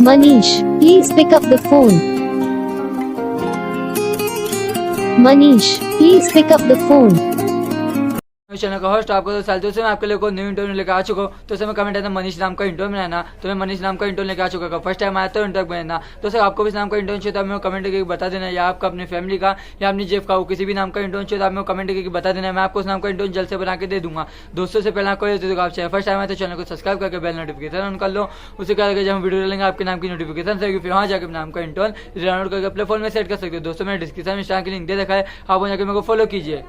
Manish, please pick up the phone. Manish, please pick up the phone. Channel का host आपको साल दोस्तों मैं आपके लिए को न्यू इंटरव्यू लेकर आ चुका हूँ। तो मैं कमेंट है मनीष नाम का इंटरव्यू बनाना, तो मैं मनीष नाम का इंटरव्यू लेकर आ चुका। फर्स्ट टाइम आया तो इंटरव्यू बनाना। तो सर आपको भी इस नाम का इंटरव्यू चाहिए तो हमें कमेंट करके बता देना, या आपका अपनी फैमिली का या अपनी जेब का किसी भी नाम का इंटरव्यू चाहिए तो हमें कमेंट करके बता देना। मैं आपको उस नाम का इंटरव्यू जल्द से बना के दे दूंगा। दोस्तों से पहले आपको आप चाहिए फर्स्ट टाइम आए तो चैनल को सब्सक्राइब करके बेल नोटिफिकेशन ऑन कर लो। उसे क्या जब हम वीडियो डालेंगे आपके नाम की नोटिफिकेशन से फिर वहाँ जाकर नाम का इंटरव्यू डाउनलोड करके अपने फोन में सेट कर सकते हो। दोस्तों मैंने डिस्क्रिप्शन में इंस्टाग्राम की लिंक दे रखा है, आप वहाँ जाकर मेरे को फॉलो कीजिए।